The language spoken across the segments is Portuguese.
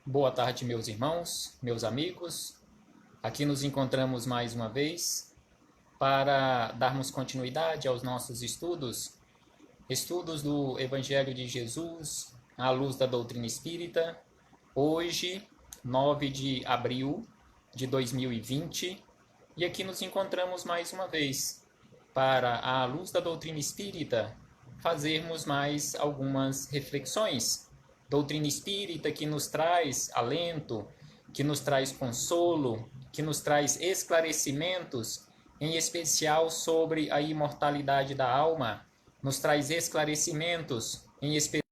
Boa tarde, meus irmãos, meus amigos. Aqui nos encontramos mais uma vez para darmos continuidade aos nossos estudos do Evangelho de Jesus à luz da doutrina espírita. Hoje, 9 de abril de 2020, e aqui nos encontramos mais uma vez para, à luz da doutrina espírita, fazermos mais algumas reflexões. Doutrina espírita que nos traz alento, que nos traz consolo, que nos traz esclarecimentos, em especial sobre a imortalidade da alma, nos traz esclarecimentos, em especial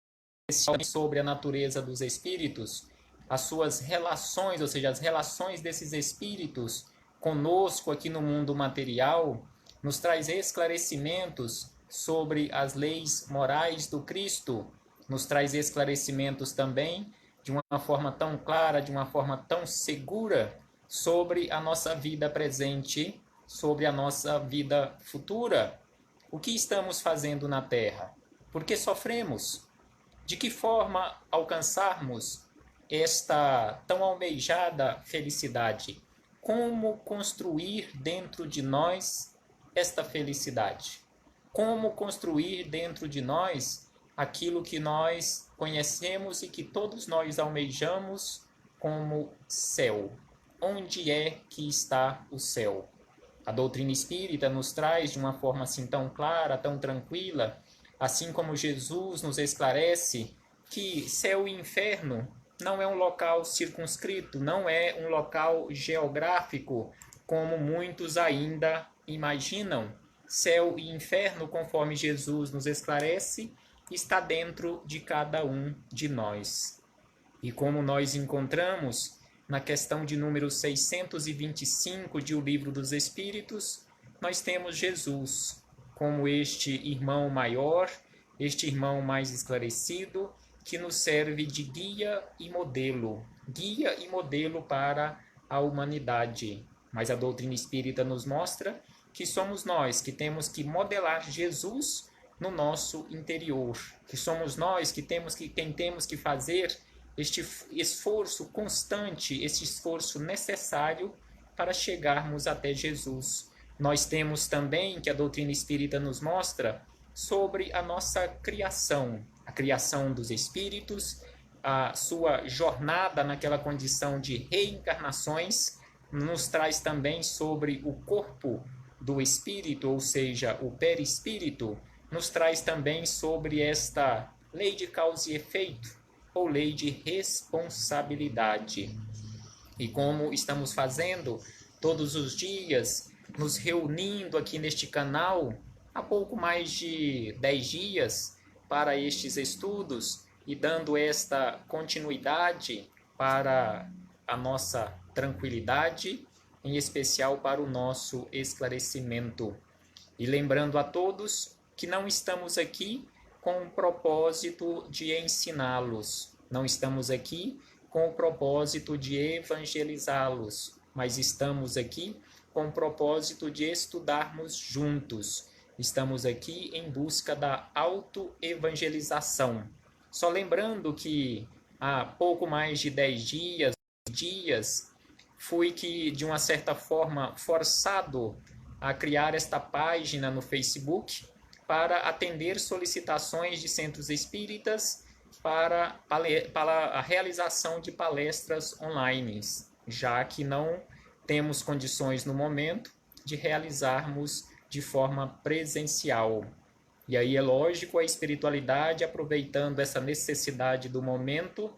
sobre a natureza dos espíritos, as suas relações, ou seja, as relações desses espíritos conosco aqui no mundo material, nos traz esclarecimentos sobre as leis morais do Cristo, nos traz esclarecimentos também de uma forma tão clara, de uma forma tão segura sobre a nossa vida presente, sobre a nossa vida futura. O que estamos fazendo na Terra? Por que sofremos? De que forma alcançarmos esta tão almejada felicidade? Como construir dentro de nós esta felicidade? Como construir dentro de nós aquilo que nós conhecemos e que todos nós almejamos como céu? Onde é que está o céu? A doutrina espírita nos traz de uma forma assim tão clara, tão tranquila, assim como Jesus nos esclarece que céu e inferno não é um local circunscrito, não é um local geográfico, como muitos ainda imaginam. Céu e inferno, conforme Jesus nos esclarece, está dentro de cada um de nós. E como nós encontramos na questão de número 625 de O Livro dos Espíritos, nós temos Jesus como este irmão maior, este irmão mais esclarecido, que nos serve de guia e modelo para a humanidade. Mas a doutrina espírita nos mostra que somos nós que temos que modelar Jesus no nosso interior, que somos nós que temos que fazer este esforço constante, este esforço necessário para chegarmos até Jesus. Nós temos também, que a doutrina espírita nos mostra, sobre a nossa criação, a criação dos espíritos, a sua jornada naquela condição de reencarnações, nos traz também sobre o corpo do espírito, ou seja, o perispírito, nos traz também sobre esta lei de causa e efeito, ou lei de responsabilidade. E como estamos fazendo todos os dias, nos reunindo aqui neste canal, há pouco mais de 10 dias para estes estudos e dando esta continuidade para a nossa tranquilidade, em especial para o nosso esclarecimento. E lembrando a todos que não estamos aqui com o propósito de ensiná-los, não estamos aqui com o propósito de evangelizá-los, mas estamos aqui com o propósito de estudarmos juntos. Estamos aqui em busca da autoevangelização. Só lembrando que há pouco mais de 10 dias fui que, de uma certa forma, forçado a criar esta página no Facebook para atender solicitações de centros espíritas para a realização de palestras online, já que não temos condições no momento de realizarmos de forma presencial. E aí é lógico, a espiritualidade, aproveitando essa necessidade do momento,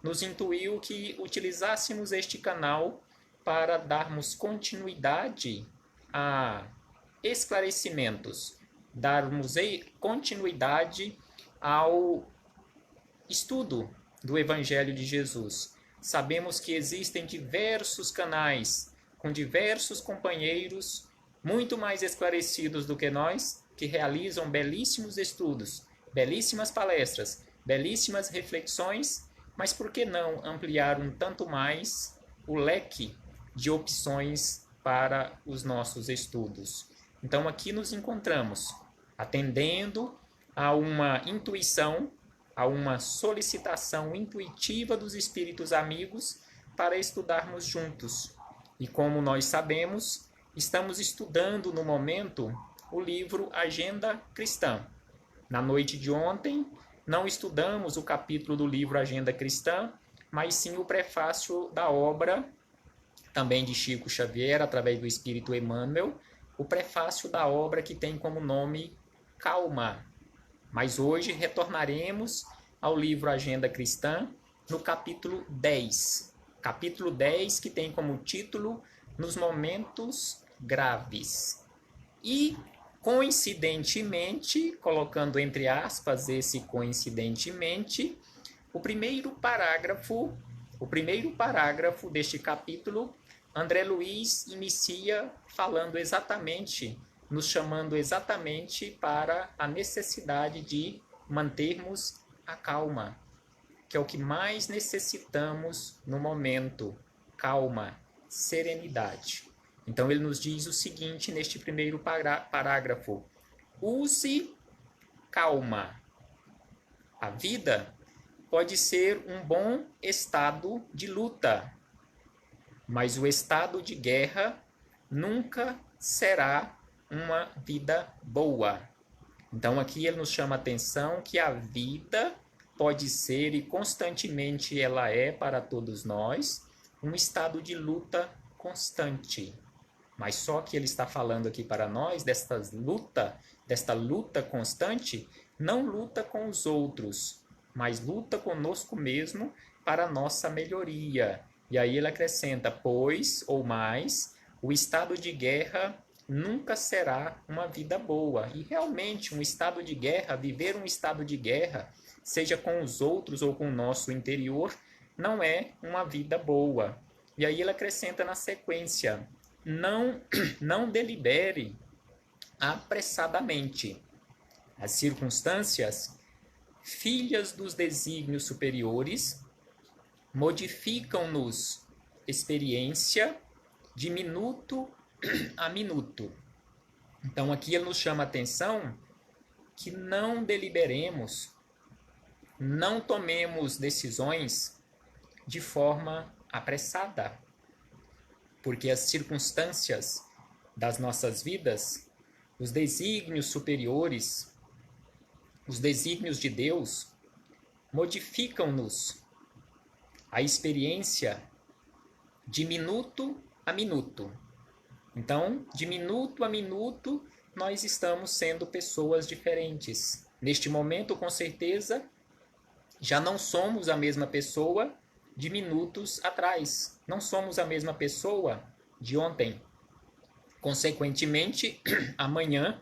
nos intuiu que utilizássemos este canal para darmos continuidade a esclarecimentos, darmos continuidade ao estudo do Evangelho de Jesus. Sabemos que existem diversos canais com diversos companheiros muito mais esclarecidos do que nós, que realizam belíssimos estudos, belíssimas palestras, belíssimas reflexões, mas por que não ampliar um tanto mais o leque de opções para os nossos estudos? Então aqui nos encontramos atendendo a uma intuição, a uma solicitação intuitiva dos espíritos amigos para estudarmos juntos. E como nós sabemos, estamos estudando no momento o livro Agenda Cristã. Na noite de ontem, não estudamos o capítulo do livro Agenda Cristã, mas sim o prefácio da obra, também de Chico Xavier, através do Espírito Emmanuel, o prefácio da obra que tem como nome Calma. Mas hoje retornaremos ao livro Agenda Cristã, no capítulo 10. Capítulo 10, que tem como título Nos Momentos Graves. E, coincidentemente, colocando entre aspas esse coincidentemente, o primeiro parágrafo deste capítulo, André Luiz inicia falando exatamente, nos chamando exatamente para a necessidade de mantermos a calma, que é o que mais necessitamos no momento: calma, serenidade. Então ele nos diz o seguinte neste primeiro parágrafo: use calma. A vida pode ser um bom estado de luta, mas o estado de guerra nunca será uma vida boa. Então aqui ele nos chama a atenção que a vida pode ser, e constantemente ela é para todos nós, um estado de luta constante. Mas só que ele está falando aqui para nós desta luta constante, não luta com os outros, mas luta conosco mesmo para a nossa melhoria. E aí ele acrescenta, pois, ou mais, o estado de guerra nunca será uma vida boa. E realmente um estado de guerra, viver um estado de guerra, seja com os outros ou com o nosso interior, não é uma vida boa. E aí ele acrescenta na sequência, não delibere apressadamente. As circunstâncias, filhas dos desígnios superiores, modificam-nos experiência de minuto a minuto. Então aqui ele nos chama a atenção que não deliberemos, não tomemos decisões de forma apressada, porque as circunstâncias das nossas vidas, os desígnios superiores, os desígnios de Deus, modificam-nos a experiência de minuto a minuto. Então, de minuto a minuto, nós estamos sendo pessoas diferentes. Neste momento, com certeza, já não somos a mesma pessoa de minutos atrás. Não somos a mesma pessoa de ontem. Consequentemente, amanhã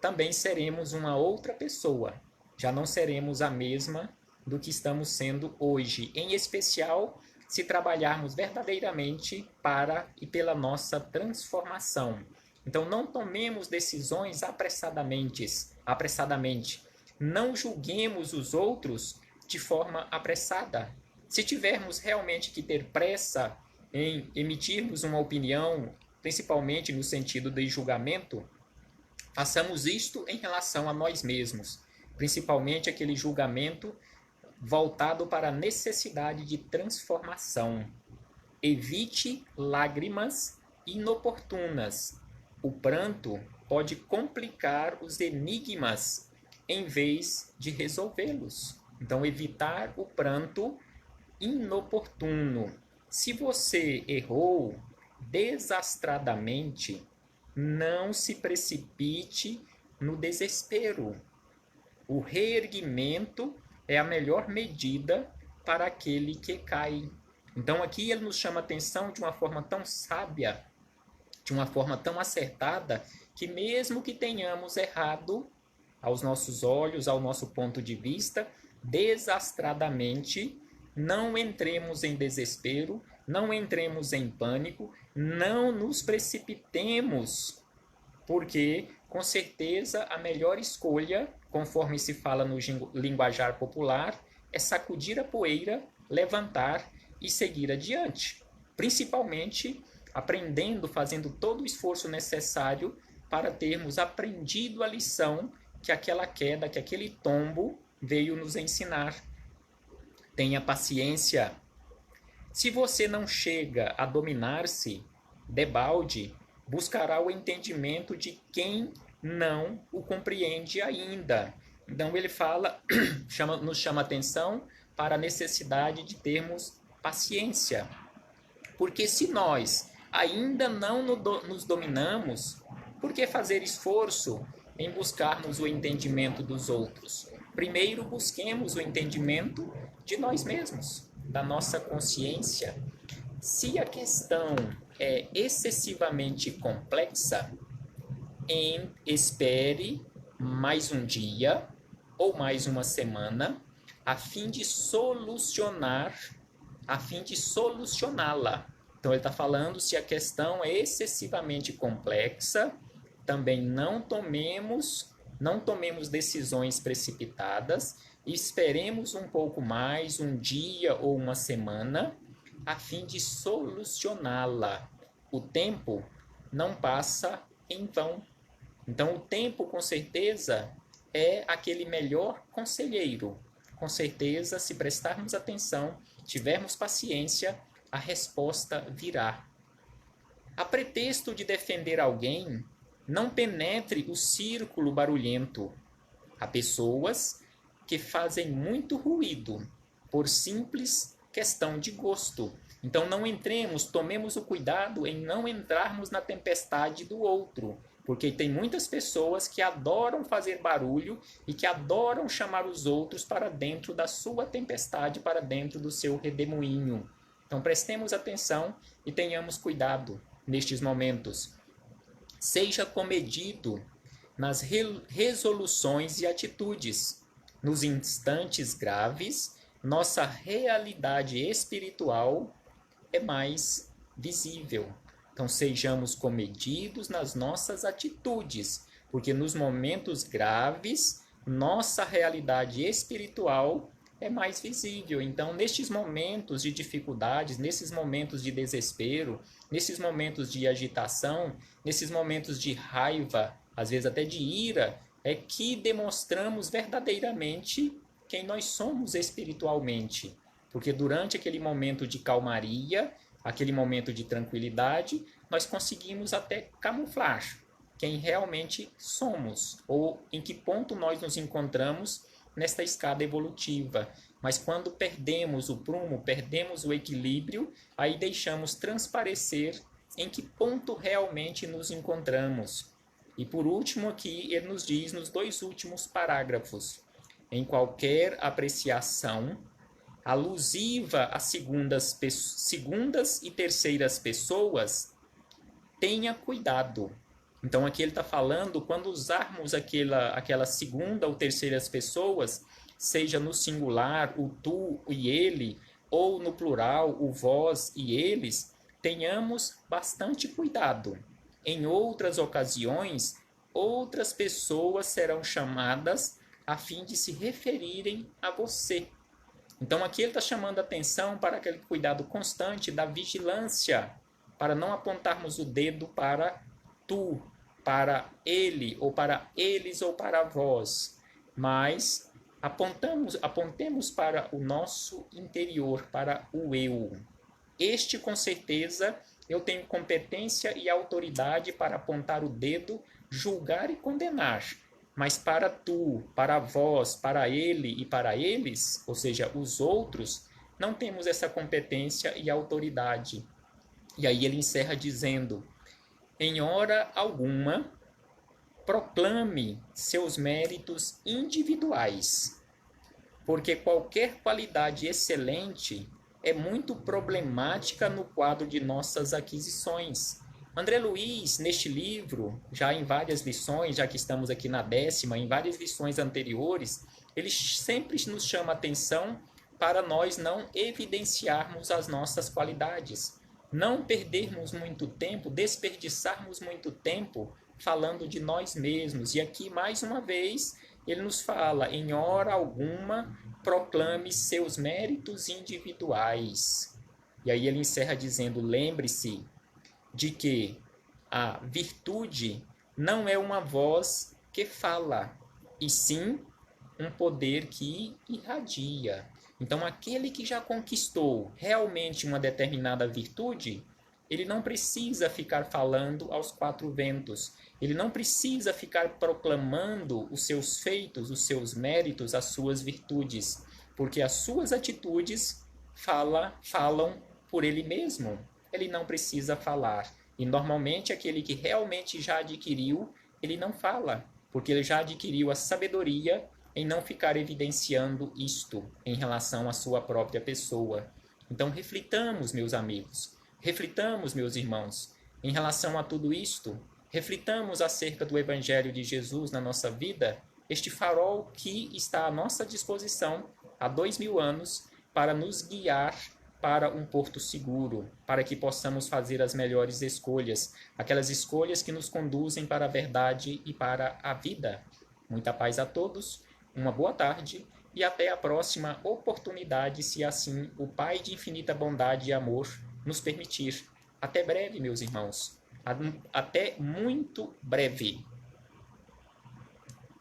também seremos uma outra pessoa. Já não seremos a mesma do que estamos sendo hoje. Em especial, se trabalharmos verdadeiramente para e pela nossa transformação. Então, não tomemos decisões apressadamente. Não julguemos os outros de forma apressada. Se tivermos realmente que ter pressa em emitirmos uma opinião, principalmente no sentido de julgamento, façamos isto em relação a nós mesmos, principalmente aquele julgamento voltado para a necessidade de transformação. Evite lágrimas inoportunas. O pranto pode complicar os enigmas em vez de resolvê-los. Então, evitar o pranto inoportuno. Se você errou desastradamente, não se precipite no desespero. O reerguimento é a melhor medida para aquele que cai. Então aqui ele nos chama a atenção de uma forma tão sábia, de uma forma tão acertada, que mesmo que tenhamos errado aos nossos olhos, ao nosso ponto de vista, desastradamente, não entremos em desespero, não entremos em pânico, não nos precipitemos, porque com certeza a melhor escolha, conforme se fala no linguajar popular, é sacudir a poeira, levantar e seguir adiante. Principalmente aprendendo, fazendo todo o esforço necessário para termos aprendido a lição que aquela queda, que aquele tombo veio nos ensinar. Tenha paciência. Se você não chega a dominar-se, debalde, buscará o entendimento de quem não o compreende ainda. Então ele fala, nos chama atenção para a necessidade de termos paciência. Porque se nós ainda não nos dominamos, por que fazer esforço em buscarmos o entendimento dos outros? Primeiro busquemos o entendimento de nós mesmos, da nossa consciência. Se a questão é excessivamente complexa, espere mais um dia ou mais uma semana a fim de solucioná-la. Então ele está falando, se a questão é excessivamente complexa, também não tomemos decisões precipitadas, esperemos um pouco mais, um dia ou uma semana, a fim de solucioná-la. O tempo não passa em vão. Então o tempo, com certeza, é aquele melhor conselheiro. Com certeza, se prestarmos atenção, tivermos paciência, a resposta virá. A pretexto de defender alguém, não penetre o círculo barulhento. Há pessoas que fazem muito ruído por simples questão de gosto. Então não entremos, tomemos o cuidado em não entrarmos na tempestade do outro, porque tem muitas pessoas que adoram fazer barulho e que adoram chamar os outros para dentro da sua tempestade, para dentro do seu redemoinho. Então prestemos atenção e tenhamos cuidado nestes momentos. Seja comedido nas resoluções e atitudes. Nos instantes graves, nossa realidade espiritual é mais visível. Então sejamos comedidos nas nossas atitudes, porque nos momentos graves, nossa realidade espiritual é mais visível. Então, nestes momentos de dificuldades, nesses momentos de desespero, nesses momentos de agitação, nesses momentos de raiva, às vezes até de ira, é que demonstramos verdadeiramente quem nós somos espiritualmente. Porque durante aquele momento de calmaria, aquele momento de tranquilidade, nós conseguimos até camuflar quem realmente somos, ou em que ponto nós nos encontramos nesta escada evolutiva. Mas quando perdemos o prumo, perdemos o equilíbrio, aí deixamos transparecer em que ponto realmente nos encontramos. E por último aqui, ele nos diz nos 2 últimos parágrafos: em qualquer apreciação alusiva a segundas e terceiras pessoas, tenha cuidado. Então aqui ele está falando, quando usarmos aquela segunda ou terceiras pessoas, seja no singular, o tu e ele, ou no plural, o vós e eles, tenhamos bastante cuidado. Em outras ocasiões, outras pessoas serão chamadas a fim de se referirem a você. Então aqui ele está chamando a atenção para aquele cuidado constante da vigilância, para não apontarmos o dedo para tu, para ele, ou para eles, ou para vós, mas apontemos para o nosso interior, para o eu. Este, com certeza, eu tenho competência e autoridade para apontar o dedo, julgar e condenar. Mas para tu, para vós, para ele e para eles, ou seja, os outros, não temos essa competência e autoridade. E aí ele encerra dizendo: em hora alguma, proclame seus méritos individuais, porque qualquer qualidade excelente é muito problemática no quadro de nossas aquisições. André Luiz, neste livro, já em várias lições, já que estamos aqui na 10ª, em várias lições anteriores, ele sempre nos chama a atenção para nós não evidenciarmos as nossas qualidades, não perdermos muito tempo, desperdiçarmos muito tempo falando de nós mesmos. E aqui, mais uma vez, ele nos fala: em hora alguma, proclame seus méritos individuais. E aí ele encerra dizendo: lembre-se de que a virtude não é uma voz que fala, e sim um poder que irradia. Então, aquele que já conquistou realmente uma determinada virtude, ele não precisa ficar falando aos quatro ventos. Ele não precisa ficar proclamando os seus feitos, os seus méritos, as suas virtudes, porque as suas atitudes falam por ele mesmo. Ele não precisa falar. E normalmente aquele que realmente já adquiriu, ele não fala, porque ele já adquiriu a sabedoria em não ficar evidenciando isto em relação à sua própria pessoa. Então reflitamos, meus amigos, reflitamos, meus irmãos, em relação a tudo isto, reflitamos acerca do Evangelho de Jesus na nossa vida, este farol que está à nossa disposição há 2000 anos para nos guiar para um porto seguro, para que possamos fazer as melhores escolhas, aquelas escolhas que nos conduzem para a verdade e para a vida. Muita paz a todos, uma boa tarde e até a próxima oportunidade, se assim o Pai de infinita bondade e amor nos permitir. Até breve, meus irmãos. Até muito breve.